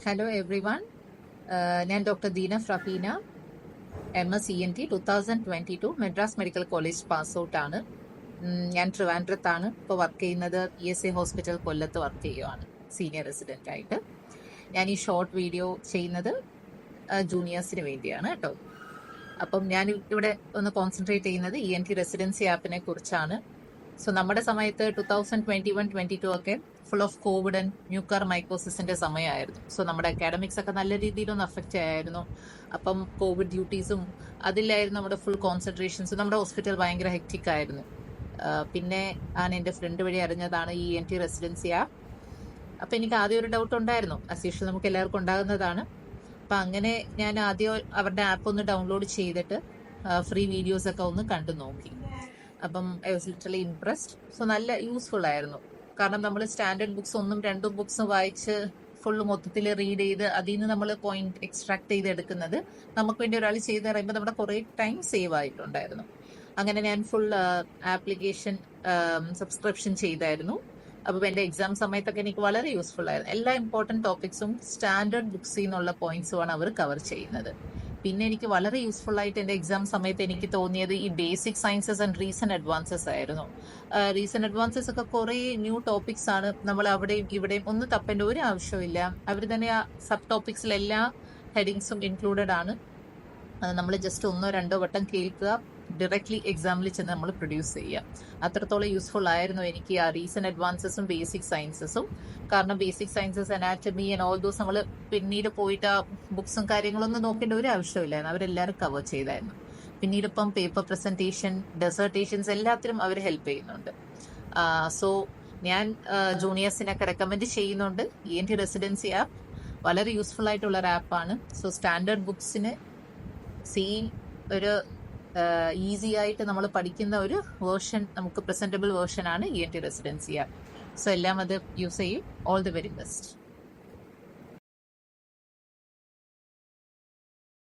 Hello every one. ഞാൻ doctor ദീന ഫ്രഫീന, MS ENT 2022 Madras medical college pass out ആണ്. ഞാൻ ട്രിവാൻഡ്രത്താണ് ഇപ്പോൾ വർക്ക് ചെയ്യുന്നത്. ESA ഹോസ്പിറ്റൽ കൊല്ലത്ത് വർക്ക് ചെയ്യുവാണ് സീനിയർ റെസിഡന്റ് ആയിട്ട്. ഞാൻ ഈ ഷോർട്ട് വീഡിയോ ചെയ്യുന്നത് ജൂനിയേഴ്സിന് വേണ്ടിയാണ് കേട്ടോ. അപ്പം ഞാൻ ഇവിടെ ഒന്ന് കോൺസെൻട്രേറ്റ് ചെയ്യുന്നത് ENT റെസിഡൻസി ആപ്പിനെ കുറിച്ചാണ്. സോ നമ്മുടെ സമയത്ത് 2021-22 ഒക്കെ full of covid and mucor മൈക്കോസിന്റെ സമയമായിരുന്നു. സോ നമ്മുടെ അക്കാഡമിക്സ് ഒക്കെ നല്ല രീതിയിലൊന്ന് അഫക്റ്റ് ആയിരുന്നു. അപ്പം കോവിഡ് ഡ്യൂട്ടീസും അതിലായിരുന്നു നമ്മുടെ ഫുൾ കോൺസെൻട്രേഷൻസ്. നമ്മുടെ ഹോസ്പിറ്റൽ ഭയങ്കര ഹെക്റ്റിക് ആയിരുന്നു. പിന്നെ ഞാൻ എൻ്റെ ഫ്രണ്ട് വഴി അറിഞ്ഞതാണ് ഈ ENT റെസിഡൻസി ആപ്പ്. അപ്പം എനിക്ക് ആദ്യം ഒരു ഡൗട്ട് ഉണ്ടായിരുന്നു, ആസ് യൂഷ്വൽ നമുക്ക് എല്ലാവർക്കും ഉണ്ടാകുന്നതാണ്. അപ്പം അങ്ങനെ ഞാൻ ആദ്യം അവരുടെ ആപ്പ് ഒന്ന് ഡൗൺലോഡ് ചെയ്തിട്ട് ഫ്രീ വീഡിയോസ് ഒക്കെ ഒന്ന് കണ്ടു നോക്കി. അപ്പം I was literally impressed. So നല്ല യൂസ്ഫുൾ ആയിരുന്നു. കാരണം നമ്മൾ സ്റ്റാൻഡേർഡ് ബുക്സ് ഒന്നും രണ്ടും ബുക്സും വായിച്ച് ഫുള്ള് മൊത്തത്തിൽ റീഡ് ചെയ്ത് അതിൽ നിന്ന് നമ്മൾ പോയിന്റ് എക്സ്ട്രാക്ട് ചെയ്ത് എടുക്കുന്നത് നമുക്ക് വേണ്ടി ഒരാൾ ചെയ്ത് പറയുമ്പോൾ നമ്മുടെ കുറേ ടൈം സേവ് ആയിട്ടുണ്ടായിരുന്നു. അങ്ങനെ ഞാൻ ഫുൾ ആപ്ലിക്കേഷൻ സബ്സ്ക്രിപ്ഷൻ ചെയ്തായിരുന്നു. അപ്പോൾ എൻ്റെ എക്സാം സമയത്തൊക്കെ എനിക്ക് വളരെ യൂസ്ഫുൾ ആയിരുന്നു. എല്ലാ ഇമ്പോർട്ടൻറ്റ് ടോപ്പിക്സും സ്റ്റാൻഡേർഡ് ബുക്സിൽ നിന്നുള്ള പോയിന്റ്സുമാണ് അവർ കവർ ചെയ്യുന്നത്. പിന്നെ എനിക്ക് വളരെ യൂസ്ഫുൾ ആയിട്ട് എൻ്റെ എക്സാം സമയത്ത് എനിക്ക് തോന്നിയത് ഈ basic sciences and recent advances ആയിരുന്നു. റീസെന്റ് അഡ്വാൻസസ് ഒക്കെ കുറേ ന്യൂ ടോപ്പിക്സ് ആണ്. നമ്മൾ അവിടെയും ഇവിടെയും ഒന്നും തപ്പേണ്ട ഒരു ആവശ്യമില്ല. അവർ തന്നെ ആ സബ് ടോപ്പിക്സിലെല്ലാ ഹെഡിങ്സും ഇൻക്ലൂഡഡ് ആണ്. നമ്മൾ ജസ്റ്റ് ഒന്നോ രണ്ടോ വട്ടം കേൾക്കുക, ഡയറക്ട്ലി എക്സാമിൽ ചെന്ന് നമ്മൾ പ്രൊഡ്യൂസ് ചെയ്യുക. അത്രത്തോളം യൂസ്ഫുൾ ആയിരുന്നു എനിക്ക് ആ റീസെന്റ് അഡ്വാൻസസും ബേസിക് സയൻസസും. കാരണം basic sciences, anatomy and all those നമ്മൾ പിന്നീട് പോയിട്ട് ആ ബുക്സും കാര്യങ്ങളൊന്നും നോക്കേണ്ട ഒരു ആവശ്യമില്ലായിരുന്നു. അവരെല്ലാവരും കവർ ചെയ്തായിരുന്നു. പിന്നീട് ഇപ്പം പേപ്പർ പ്രസന്റേഷൻ, ഡെസർട്ടേഷൻസ് എല്ലാത്തിനും അവർ ഹെൽപ്പ് ചെയ്യുന്നുണ്ട്. സോ ഞാൻ ജൂനിയേഴ്സിനൊക്കെ റെക്കമെൻഡ് ചെയ്യുന്നുണ്ട്. ENT റെസിഡൻസി ആപ്പ് വളരെ യൂസ്ഫുൾ ആയിട്ടുള്ള ഒരു ആപ്പാണ്. സോ സ്റ്റാൻഡേർഡ് ബുക്സിന് ഒരു ഈസി ആയിട്ട് നമ്മൾ പഠിക്കുന്ന ഒരു വേർഷൻ, നമുക്ക് പ്രസന്റബിൾ വേർഷൻ ആണ് ENT റെസിഡൻസി ആപ്പ്. സോ എല്ലാം അത് യൂസ് ചെയ്യും. All the very best.